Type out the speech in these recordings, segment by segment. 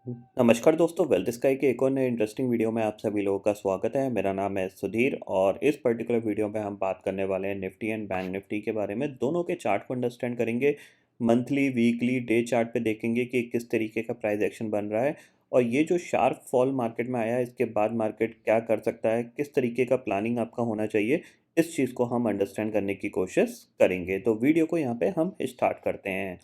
नमस्कार दोस्तों, wealth sky के एक और नए इंटरेस्टिंग वीडियो में आप सभी लोगों का स्वागत है। मेरा नाम है सुधीर और इस पर्टिकुलर वीडियो में हम बात करने वाले हैं निफ्टी एंड बैंक निफ्टी के बारे में। दोनों के चार्ट को अंडरस्टैंड करेंगे। मंथली, वीकली, डे चार्ट पे देखेंगे कि किस तरीके का प्राइस एक्शन बन रहा है और ये जो शार्प फॉल मार्केट में आया है इसके बाद मार्केट क्या कर सकता है, किस तरीके का प्लानिंग आपका होना चाहिए, इस चीज़ को हम अंडरस्टैंड करने की कोशिश करेंगे। तो वीडियो को यहाँ पे हम स्टार्ट करते हैं।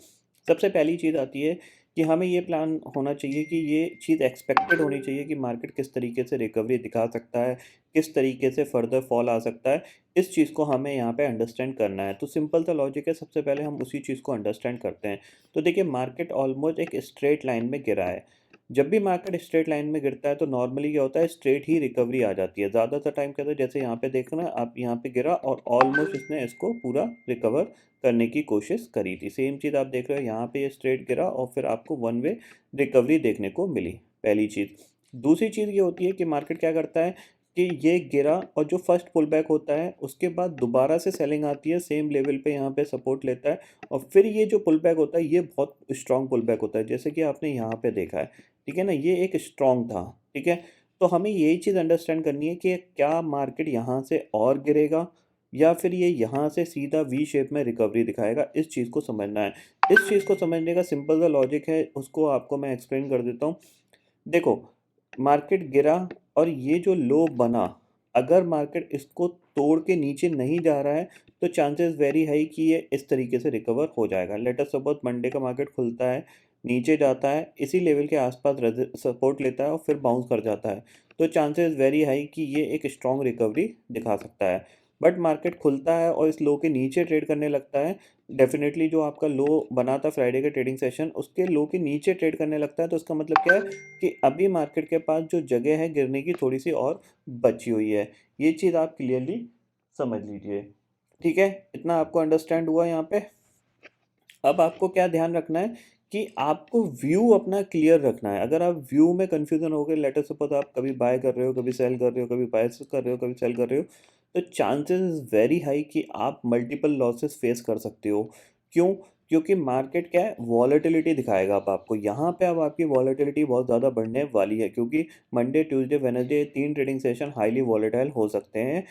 सबसे पहली चीज़ आती है कि हमें ये प्लान होना चाहिए कि ये चीज़ एक्सपेक्टेड होनी चाहिए कि मार्केट किस तरीके से रिकवरी दिखा सकता है, किस तरीके से फर्दर फॉल आ सकता है। इस चीज़ को हमें यहाँ पे अंडरस्टैंड करना है। तो सिंपल सा लॉजिक है, सबसे पहले हम उसी चीज़ को अंडरस्टैंड करते हैं। तो देखिए, मार्केट ऑलमोस्ट एक स्ट्रेट लाइन में गिरा है। जब भी मार्केट स्ट्रेट लाइन में गिरता है तो नॉर्मली क्या होता है, स्ट्रेट ही रिकवरी आ जाती है। ज़्यादातर टाइम क्या होता है, जैसे यहाँ पे देखना आप, यहाँ पे गिरा और ऑलमोस्ट इसने इसको पूरा रिकवर करने की कोशिश करी थी। सेम चीज़ आप देख रहे हो, यहाँ पे ये स्ट्रेट गिरा और फिर आपको वन वे रिकवरी देखने को मिली, पहली चीज़। दूसरी चीज़ ये होती है कि मार्केट क्या करता है कि ये गिरा और जो फर्स्ट पुल बैक होता है उसके बाद दोबारा से सेलिंग आती है, सेम लेवल पे यहाँ पे सपोर्ट लेता है और फिर ये जो पुल बैक होता है ये बहुत स्ट्रॉन्ग पुल बैक होता है, जैसे कि आपने यहाँ पे देखा है। ठीक है ना, ये एक स्ट्रॉन्ग था। ठीक है, तो हमें यही चीज़ अंडरस्टैंड करनी है कि क्या मार्केट यहाँ से और गिरेगा या फिर ये यहाँ से सीधा वी शेप में रिकवरी दिखाएगा, इस चीज़ को समझना है। इस चीज़ को समझने का सिंपल सा लॉजिक है, उसको आपको मैं एक्सप्लेन कर देता हूँ। देखो, मार्केट गिरा और ये जो लो बना, अगर मार्केट इसको तोड़ के नीचे नहीं जा रहा है तो चांसेस वेरी हाई कि ये इस तरीके से रिकवर हो जाएगा। लेट अस सपोज मंडे का मार्केट खुलता है, नीचे जाता है, इसी लेवल के आसपास सपोर्ट लेता है और फिर बाउंस कर जाता है, तो चांसेस वेरी हाई कि ये एक स्ट्रॉन्ग रिकवरी दिखा सकता है। बट मार्केट खुलता है और इस लो के नीचे ट्रेड करने लगता है, डेफिनेटली जो आपका लो बना था फ्राइडे के ट्रेडिंग सेशन, उसके लो के नीचे ट्रेड करने लगता है, तो इसका मतलब क्या है कि अभी मार्केट के पास जो जगह है गिरने की थोड़ी सी और बची हुई है। ये चीज़ आप क्लियरली समझ लीजिए। ठीक है, इतना आपको अंडरस्टैंड हुआ यहाँ पे। अब आपको क्या ध्यान रखना है कि आपको व्यू अपना क्लियर रखना है। अगर आप व्यू में कंफ्यूजन हो गए, लेट अस सपोज आप कभी बाय कर रहे हो, कभी सेल कर रहे हो, कभी बाय कर रहे हो, कभी सेल कर रहे हो, तो चांसेस वेरी हाई कि आप मल्टीपल लॉसेस फेस कर सकते हो। क्यों? क्योंकि मार्केट क्या है, वॉलेटिलिटी दिखाएगा। अब आपको यहाँ पे अब आपकी वॉलेटिलिटी बहुत ज़्यादा बढ़ने वाली है, क्योंकि Monday, Tuesday, Wednesday 3 trading session highly volatile हो सकते हैं।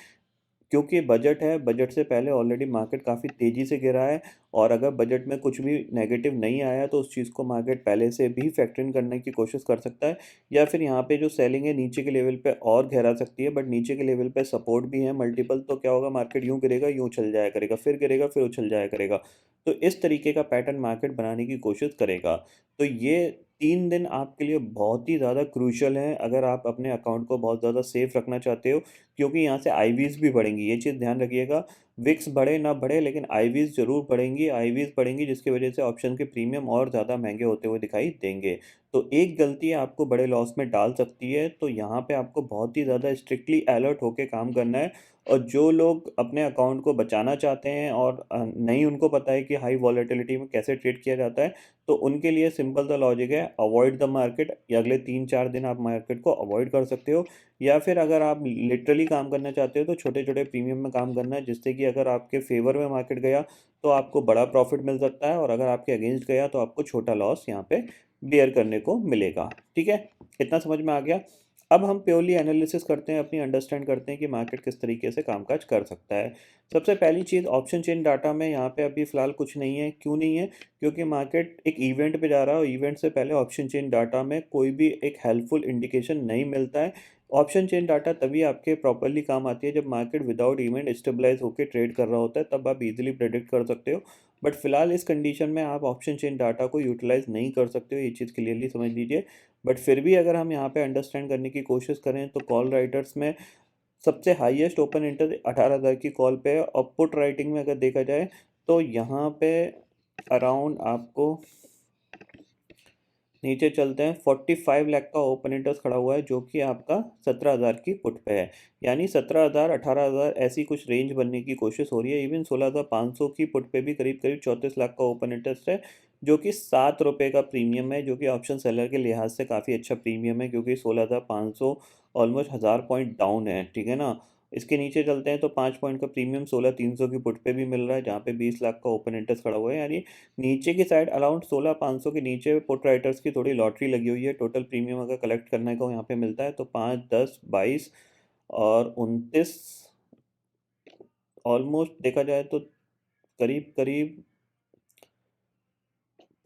क्योंकि बजट है, बजट से पहले ऑलरेडी मार्केट काफ़ी तेज़ी से गिरा है और अगर बजट में कुछ भी नेगेटिव नहीं आया तो उस चीज़ को मार्केट पहले से भी फैक्टर इन करने की कोशिश कर सकता है, या फिर यहाँ पे जो सेलिंग है नीचे के लेवल पे और गहरा सकती है, बट नीचे के लेवल पे सपोर्ट भी है मल्टीपल, तो क्या होगा, मार्केट यूँ गिरेगा, यूँ उछल जाया करेगा, फिर गिरेगा, फिर उछल जाया करेगा। तो इस तरीके का पैटर्न मार्केट बनाने की कोशिश करेगा। तो ये 3 दिन आपके लिए बहुत ही ज़्यादा क्रूशियल हैं अगर आप अपने अकाउंट को बहुत ज़्यादा सेफ रखना चाहते हो, क्योंकि यहाँ से आईवीज़ भी बढ़ेंगी, ये चीज़ ध्यान रखिएगा। विक्स बढ़े ना बढ़े लेकिन आईवीज़ ज़रूर बढ़ेंगी, आईवीज़ बढ़ेंगी जिसकी वजह से ऑप्शन के प्रीमियम और ज़्यादा महँगे होते हुए दिखाई देंगे। तो एक गलती आपको बड़े लॉस में डाल सकती है, तो यहाँ पे आपको बहुत ही ज़्यादा स्ट्रिक्टली अलर्ट होके काम करना है। और जो लोग अपने अकाउंट को बचाना चाहते हैं और नहीं उनको पता है कि हाई वॉलेटिलिटी में कैसे ट्रेड किया जाता है, तो उनके लिए सिंपल सा लॉजिक है, अवॉइड द मार्केट। ये अगले 3-4 दिन आप मार्केट को अवॉइड कर सकते हो, या फिर अगर आप लिटरली काम करना चाहते हो तो छोटे-छोटे प्रीमियम में काम करना है, जिससे कि अगर आपके फ़ेवर में मार्केट गया तो आपको बड़ा प्रॉफ़िट मिल सकता है और अगर आपके अगेंस्ट गया तो आपको छोटा लॉस यहाँ पे बियर करने को मिलेगा। ठीक है? इतना समझ में आ गया? अब हम प्योरली एनालिसिस करते हैं, अपनी अंडरस्टैंड करते हैं कि मार्केट किस तरीके से कामकाज कर सकता है। सबसे पहली चीज़, ऑप्शन चेन डाटा में यहाँ पे अभी फ़िलहाल कुछ नहीं है। क्यों नहीं है? क्योंकि मार्केट एक इवेंट पे जा रहा है और इवेंट से पहले ऑप्शन चेन डाटा में कोई भी एक हेल्पफुल इंडिकेशन नहीं मिलता है। ऑप्शन चेन डाटा तभी आपके प्रॉपर्ली काम आती है जब मार्केट विदाउट इवेंट स्टेबलाइज होकर ट्रेड कर रहा होता है, तब आप इजीली प्रेडिक्ट कर सकते हो। बट फिलहाल इस कंडीशन में आप ऑप्शन चेन डाटा को यूटिलाइज नहीं कर सकते हो, ये चीज़ क्लियरली समझ लीजिए। बट फिर भी अगर हम यहाँ पे अंडरस्टैंड करने की कोशिश करें तो कॉल राइटर्स में सबसे हाईएस्ट ओपन इंटरेस्ट 18,000 की कॉल पे है और पुट राइटिंग में अगर देखा जाए तो यहाँ पे अराउंड आपको नीचे चलते हैं, 45 लाख का ओपन इंटरेस्ट खड़ा हुआ है जो कि आपका 17,000 की पुट पे है। यानी 17,000 18,000 ऐसी कुछ रेंज बनने की कोशिश हो रही है। इवन 16,500 की पुट पे भी करीब करीब 34 लाख का ओपन इंटरेस्ट है, जो कि 7 रुपये का प्रीमियम है, जो कि ऑप्शन सेलर के लिहाज से काफ़ी अच्छा प्रीमियम है, क्योंकि 16,500 ऑलमोस्ट 1000 पॉइंट डाउन है। ठीक है ना, इसके नीचे चलते हैं तो 5 पॉइंट का प्रीमियम 16,300 की पुट पे भी मिल रहा है, जहाँ पे 20 लाख का ओपन इंटरेस्ट खड़ा हुआ है। यानी नीचे की साइड अराउंड 16,500 के नीचे पुट राइटर्स की थोड़ी लॉटरी लगी हुई है। टोटल प्रीमियम अगर कलेक्ट करने को यहाँ पे मिलता है तो 5, 10, 22 और 29, ऑलमोस्ट देखा जाए तो करीब करीब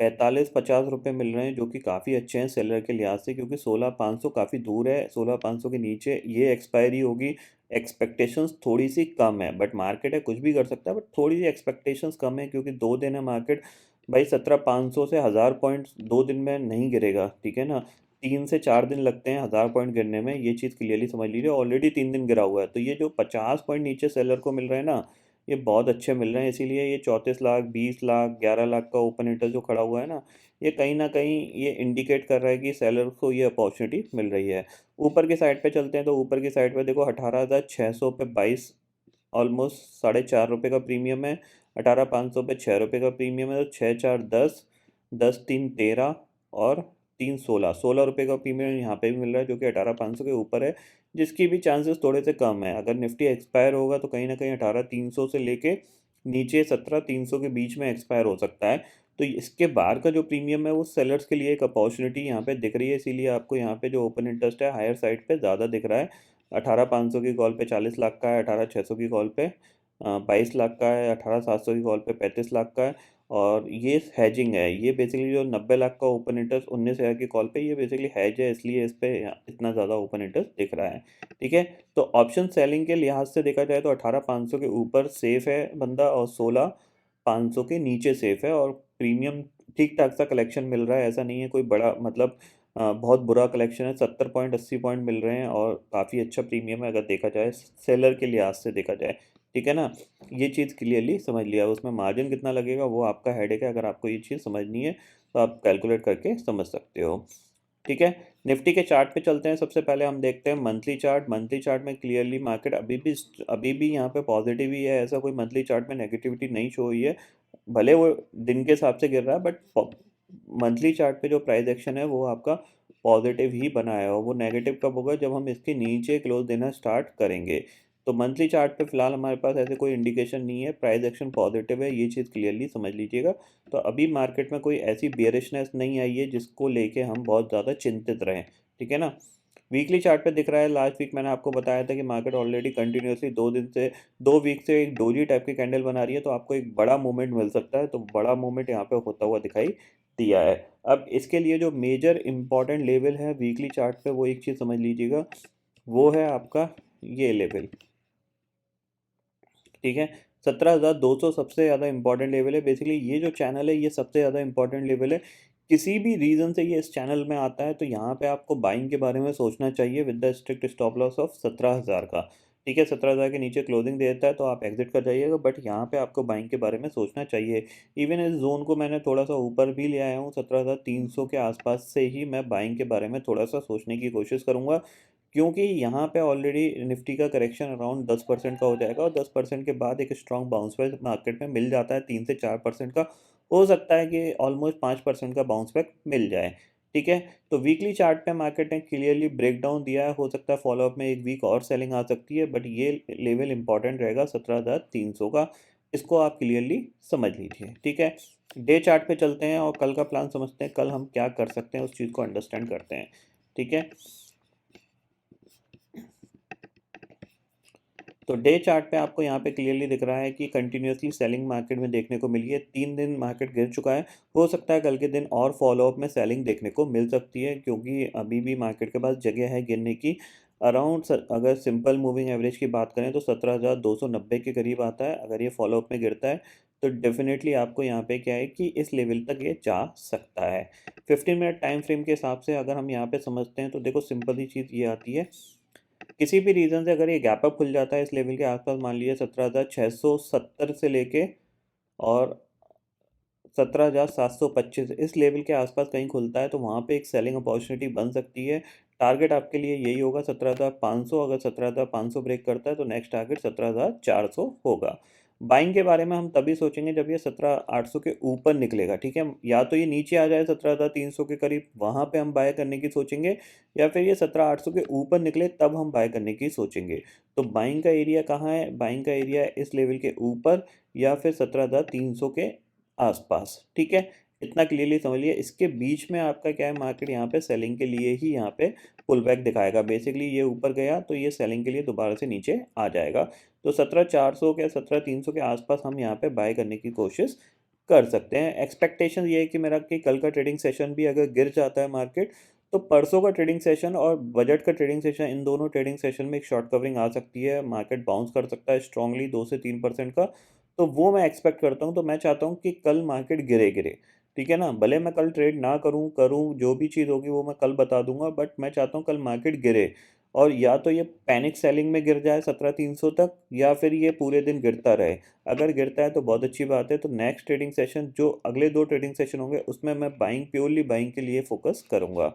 45-50 रुपये मिल रहे हैं, जो कि काफ़ी अच्छे हैं सेलर के लिहाज से, क्योंकि 16,500 काफ़ी दूर है। 16,500 के नीचे ये एक्सपायरी होगी। एक्सपेक्टेशंस थोड़ी सी कम है, बट मार्केट है, कुछ भी कर सकता है, बट थोड़ी सी एक्सपेक्टेशंस कम है, क्योंकि 2 दिन है मार्केट। भाई 17,500 से 1000 पॉइंट्स 2 दिन में नहीं गिरेगा, ठीक है ना। 3 से 4 दिन लगते हैं 1000 पॉइंट गिरने में, ये चीज़ क्लियरली समझ लीजिए। ऑलरेडी 3 दिन गिरा हुआ है, तो ये जो 50 पॉइंट नीचे सेलर को मिल रहे हैं ना, ये बहुत अच्छे मिल रहे हैं। इसीलिए ये 34 लाख, 20 लाख, 11 लाख का ओपन इंटरेस्ट जो खड़ा हुआ है ना, ये कहीं ना कहीं ये इंडिकेट कर रहा है कि सेलर को ये अपॉर्चुनिटी मिल रही है। ऊपर की साइड पे चलते हैं तो ऊपर की साइड पे देखो 18,600 पे 22, ऑलमोस्ट 4.5 रुपये का प्रीमियम है। 18,500 पे 6 रुपये का प्रीमियम है, तो 6, 4, 10, 10, 3, 13 और 3, 16, 16 रुपये का प्रीमियम यहाँ पे भी मिल रहा है, जो कि 18,500 के ऊपर है, जिसकी भी चांसेस थोड़े से कम है। अगर निफ्टी एक्सपायर होगा तो कहीं ना कहीं 18,300 से लेके नीचे 17,300 के बीच में एक्सपायर हो सकता है। तो इसके बाहर का जो प्रीमियम है वो सेलर्स के लिए एक अपॉर्चुनिटी यहाँ पे दिख रही है, इसीलिए आपको यहाँ पे जो ओपन इंटरेस्ट है हायर साइड पे ज़्यादा दिख रहा है। 18,500 की कॉल पे 40 लाख का है, 18,600 की कॉल पे 22 लाख का है, 18,700 की कॉल पे 35 लाख का है। और ये हैजिंग है, ये बेसिकली जो 90 लाख का ओपन इंटरेस्ट 19,000 की कॉल पे, ये बेसिकली हैज है, इसलिए इस पे इतना ज़्यादा ओपन इंटरेस्ट दिख रहा है, ठीक है। तो ऑप्शन सेलिंग के लिहाज से देखा जाए तो 18,500 के ऊपर सेफ है बंदा, और 16,500 के नीचे सेफ है। और प्रीमियम ठीक ठाक सा कलेक्शन मिल रहा है, ऐसा नहीं है कोई बड़ा मतलब बहुत बुरा कलेक्शन है। 70 पॉइंट 80 पॉइंट मिल रहे हैं और काफ़ी अच्छा प्रीमियम है अगर देखा जाए सेलर के लिहाज से देखा जाए, ठीक है ना। ये चीज़ क्लियरली समझ लिया। उसमें मार्जिन कितना लगेगा वो आपका हेडेक है, अगर आपको ये चीज़ समझनी है तो आप कैलकुलेट करके समझ सकते हो, ठीक है। निफ्टी के चार्ट पे चलते हैं। सबसे पहले हम देखते हैं मंथली चार्ट। मंथली चार्ट में क्लियरली मार्केट अभी भी यहाँ पे पॉजिटिव ही है, ऐसा कोई मंथली चार्ट में नेगेटिविटी नहीं शो हुई है। भले वो दिन के हिसाब से गिर रहा है, बट मंथली चार्ट पे जो प्राइस एक्शन है वो आपका पॉजिटिव ही बना है, और वो नेगेटिव कब होगा, जब हम इसके नीचे क्लोज देना स्टार्ट करेंगे। तो मंथली चार्ट पे फिलहाल हमारे पास ऐसे कोई इंडिकेशन नहीं है, प्राइस एक्शन पॉजिटिव है, ये चीज़ क्लियरली समझ लीजिएगा। तो अभी मार्केट में कोई ऐसी बियरिशनेस नहीं आई है जिसको लेके हम बहुत ज़्यादा चिंतित रहें, ठीक है ना। वीकली चार्ट पे दिख रहा है, लास्ट वीक मैंने आपको बताया था कि मार्केट ऑलरेडी कंटिन्यूसली 2 वीक से एक डोजी टाइप की कैंडल बना रही है, तो आपको एक बड़ा मूवमेंट मिल सकता है। तो बड़ा मूवमेंट यहाँ पे होता हुआ दिखाई दिया है। अब इसके लिए जो मेजर इंपॉर्टेंट लेवल है वीकली चार्ट पे, वो एक चीज़ समझ लीजिएगा, वो है आपका ये लेवल, ठीक है। 17,200 सबसे ज़्यादा इंपॉर्टेंट लेवल है। बेसिकली ये जो चैनल है ये सबसे ज़्यादा इंपॉर्टेंट लेवल है। किसी भी रीज़न से ये इस चैनल में आता है तो यहाँ पे आपको बाइंग के बारे में सोचना चाहिए with the strict stop loss of 17,000 का, ठीक है। 17,000 के नीचे क्लोजिंग देता है तो आप एग्जिट कर जाइएगा, बट यहाँ पे आपको बाइंग के बारे में सोचना चाहिए। इवन इस जोन को मैंने थोड़ा सा ऊपर भी ले आया हूँ, 17,300 के आसपास से ही मैं बाइंग के बारे में थोड़ा सा सोचने की कोशिश करूँगा, क्योंकि यहाँ पे ऑलरेडी निफ्टी का करेक्शन अराउंड 10% का हो जाएगा, और 10% के बाद एक स्ट्रॉन्ग बाउंस बैक मार्केट में मिल जाता है 3 से 4% का। हो सकता है कि ऑलमोस्ट 5% का बाउंस बैक मिल जाए, ठीक है। तो वीकली चार्ट पे मार्केट ने क्लियरली ब्रेक डाउन दिया है, हो सकता है फॉलोअप में एक वीक और सेलिंग आ सकती है, बट ये लेवल इंपॉर्टेंट रहेगा 17,300 का, इसको आप क्लियरली समझ लीजिए, ठीक है। डे चार्ट पे चलते हैं और कल का प्लान समझते हैं, कल हम क्या कर सकते हैं उस चीज़ को अंडरस्टैंड करते हैं, ठीक है। तो डे चार्ट पे आपको यहाँ पे क्लियरली दिख रहा है कि कंटिन्यूसली सेलिंग मार्केट में देखने को मिली है। 3 दिन मार्केट गिर चुका है, हो सकता है कल के दिन और फॉलोअप में सेलिंग देखने को मिल सकती है, क्योंकि अभी भी मार्केट के पास जगह है गिरने की। अराउंड अगर सिंपल मूविंग एवरेज की बात करें तो 17,290 के करीब आता है। अगर ये फॉलोअप में गिरता है तो डेफिनेटली आपको यहाँ पे क्या है कि इस लेवल तक ये जा सकता है। 15 मिनट टाइम फ्रेम के हिसाब से अगर हम यहाँ पे समझते हैं तो देखो सिंपल ही चीज़ ये आती है, किसी भी रीज़न से अगर ये गैप अप खुल जाता है इस लेवल के आसपास, मान लीजिए 17,670 से लेके और 17,725 इस लेवल के आसपास कहीं खुलता है, तो वहाँ पे एक सेलिंग अपॉर्चुनिटी बन सकती है। टारगेट आपके लिए यही होगा 17,500। अगर 17,500 ब्रेक करता है तो नेक्स्ट टारगेट 17,400 होगा। बाइंग के बारे में हम तभी सोचेंगे जब ये 17,800 के ऊपर निकलेगा, ठीक है। या तो ये नीचे आ जाए 17,300 के करीब, वहाँ पे हम बाय करने की सोचेंगे, या फिर ये 17,800 के ऊपर निकले तब हम बाय करने की सोचेंगे। तो बाइंग का एरिया कहाँ है? बाइंग का एरिया इस लेवल के ऊपर या फिर 17,300 के आसपास, ठीक है। इतना क्लियरली समझ लिया। इसके बीच में आपका क्या है, मार्केट यहाँ पे सेलिंग के लिए ही यहाँ पे पुल बैक दिखाएगा। बेसिकली ये ऊपर गया तो ये सेलिंग के लिए दोबारा से नीचे आ जाएगा। तो 17,400 के 17,300 के आसपास हम यहाँ पे बाय करने की कोशिश कर सकते हैं। एक्सपेक्टेशन ये है कि मेरा कि कल का ट्रेडिंग सेशन भी अगर गिर जाता है मार्केट, तो परसों का ट्रेडिंग सेशन और बजट का ट्रेडिंग सेशन, इन दोनों ट्रेडिंग सेशन में एक शॉर्ट कवरिंग आ सकती है। मार्केट बाउंस कर सकता है स्ट्रांगली 2 से 3% का, तो वो मैं एक्सपेक्ट करता हूँ। तो मैं चाहता हूँ कि कल मार्केट गिरे गिरे, ठीक है ना। भले मैं कल ट्रेड ना करूँ करूँ, जो भी चीज़ होगी वो मैं कल बता दूंगा, बट मैं चाहता हूँ कल मार्केट गिरे। और या तो ये पैनिक सेलिंग में गिर जाए 17,300 तक, या फिर ये पूरे दिन गिरता रहे। अगर गिरता है तो बहुत अच्छी बात है। तो नेक्स्ट ट्रेडिंग सेशन, जो अगले 2 ट्रेडिंग सेशन होंगे, उसमें मैं बाइंग, प्योरली बाइंग के लिए फोकस करूंगा,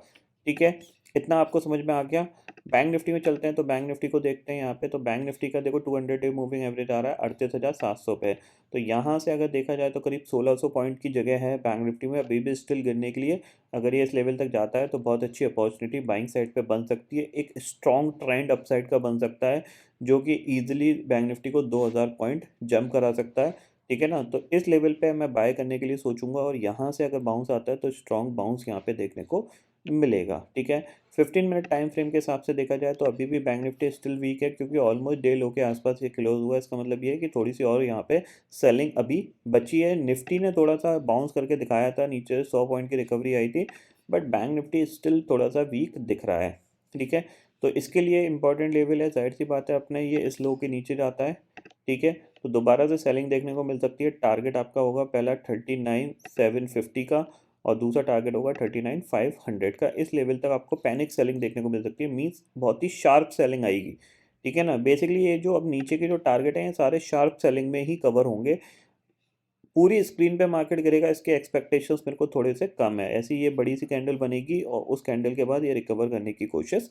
ठीक है। इतना आपको समझ में आ गया। बैंक निफ्टी में चलते हैं, तो बैंक निफ्टी को देखते हैं यहाँ पे। तो बैंक निफ्टी का देखो 200 डे मूविंग एवरेज आ रहा है 38,700 पे। तो यहाँ से अगर देखा जाए तो करीब 1600 पॉइंट की जगह है बैंक निफ्टी में अभी भी स्टिल गिरने के लिए। अगर ये इस लेवल तक जाता है तो बहुत अच्छी अपॉर्चुनिटी बाइंग साइड पे बन सकती है। एक स्ट्रॉन्ग ट्रेंड अपसाइड का बन सकता है, जो कि ईजिली बैंक निफ्टी को 2000 पॉइंट जंप करा सकता है, ठीक है ना। तो इस लेवल पे मैं बाय करने के लिए सोचूंगा, और यहाँ से अगर बाउंस आता है तो स्ट्रॉन्ग बाउंस यहाँ पे देखने को मिलेगा, ठीक है। 15 मिनट टाइम फ्रेम के हिसाब से देखा जाए तो अभी भी बैंक निफ्टी स्टिल वीक है, क्योंकि ऑलमोस्ट डे लो के आसपास ये क्लोज हुआ है। इसका मतलब ये है कि थोड़ी सी और यहाँ पे सेलिंग अभी बची है। निफ्टी ने थोड़ा सा बाउंस करके दिखाया था, नीचे 100 पॉइंट की रिकवरी आई थी, बट बैंक निफ्टी स्टिल थोड़ा सा वीक दिख रहा है, ठीक है। तो इसके लिए इंपॉर्टेंट लेवल है, जाहिर सी बात है, अपने ये इस लो के नीचे जाता है, ठीक है। तो दोबारा से सेलिंग देखने को मिल सकती है। टारगेट आपका होगा पहला 39,750 का, और दूसरा टारगेट होगा 39,500 का। इस लेवल तक आपको पैनिक सेलिंग देखने को मिल सकती है, मीन्स बहुत ही शार्प सेलिंग आएगी, ठीक है ना। बेसिकली ये जो अब नीचे के जो टारगेट हैं, ये सारे शार्प सेलिंग में ही कवर होंगे। पूरी स्क्रीन पे मार्केट गिरेगा, इसके एक्सपेक्टेशंस मेरे को थोड़े से कम है। ऐसी ये बड़ी सी कैंडल बनेगी और उस कैंडल के बाद ये रिकवर करने की कोशिश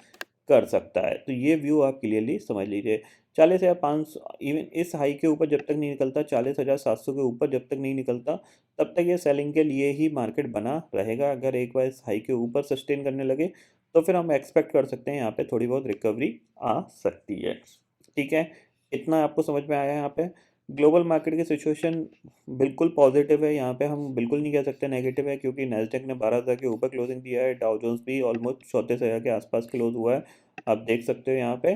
कर सकता है। तो ये व्यू आप क्लियरली समझ लीजिए। 40,500 इवन इस हाई के ऊपर जब तक नहीं निकलता, 40,700 के ऊपर जब तक नहीं निकलता, तब तक ये सेलिंग के लिए ही मार्केट बना रहेगा। अगर एक बार इस हाई के ऊपर सस्टेन करने लगे, तो फिर हम एक्सपेक्ट कर सकते हैं यहाँ पे थोड़ी बहुत रिकवरी आ सकती है, ठीक है। इतना आपको समझ में आया यहाँ पे। ग्लोबल मार्केट की सिचुएशन बिल्कुल पॉजिटिव है, यहाँ पे हम बिल्कुल नहीं कह सकते नेगेटिव है, क्योंकि नैस्डैक ने 12,000 के ऊपर क्लोजिंग दिया है। डाउ जोन्स भी ऑलमोस्ट 34,000 के आसपास क्लोज हुआ है, आप देख सकते हो यहाँ पे।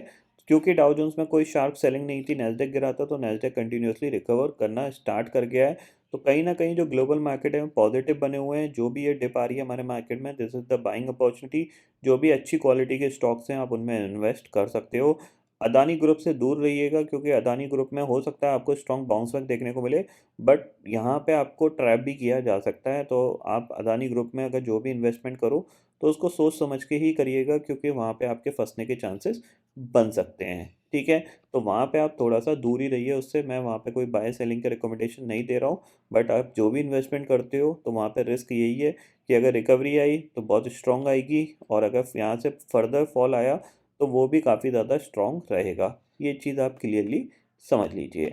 क्योंकि डाउ जोन्स में कोई शार्प सेलिंग नहीं थी, नैस्डैक गिरा था, तो नैस्डैक कंटिन्यूसली रिकवर करना स्टार्ट कर गया है। तो कहीं ना कहीं जो ग्लोबल मार्केट है पॉजिटिव बने हुए हैं। जो भी ये डिप आ रही है हमारे मार्केट में, this is the buying opportunity. जो भी अच्छी क्वालिटी के स्टॉक्स हैं, आप उनमें इन्वेस्ट कर सकते हो। अदानी ग्रुप से दूर रहिएगा, क्योंकि अदानी ग्रुप में हो सकता है आपको स्ट्रॉन्ग बाउंस बैक देखने को मिले, बट यहाँ पे आपको ट्रैप भी किया जा सकता है। तो आप अदानी ग्रुप में अगर जो भी इन्वेस्टमेंट करो, तो उसको सोच समझ के ही करिएगा, क्योंकि वहाँ पे आपके फंसने के चांसेस बन सकते हैं, ठीक है। तो वहाँ पे आप थोड़ा सा दूर ही रहिए उससे। मैं वहाँ पे कोई बाय सेलिंग का रिकमेंडेशन नहीं दे रहा हूँ, बट आप जो भी इन्वेस्टमेंट करते हो, तो वहाँ पे रिस्क यही है कि अगर रिकवरी आई तो बहुत स्ट्रॉन्ग आएगी, और अगर यहाँ से फर्दर फॉल आया तो वो भी काफ़ी ज़्यादा स्ट्रॉन्ग रहेगा। ये चीज़ आप क्लियरली समझ लीजिए,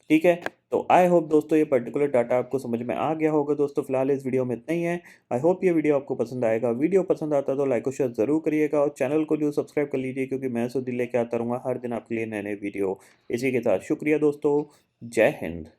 ठीक है। तो आई होप दोस्तों ये पर्टिकुलर डाटा आपको समझ में आ गया होगा। दोस्तों फिलहाल इस वीडियो में इतना ही है। आई होप ये वीडियो आपको पसंद आएगा। वीडियो पसंद आता तो लाइक और शेयर ज़रूर करिएगा, और चैनल को जो सब्सक्राइब कर लीजिए, क्योंकि मैं सुधीर लेके आता रहूँगा हर दिन आपके लिए नए नए वीडियो। इसी के साथ शुक्रिया दोस्तों, जय हिंद।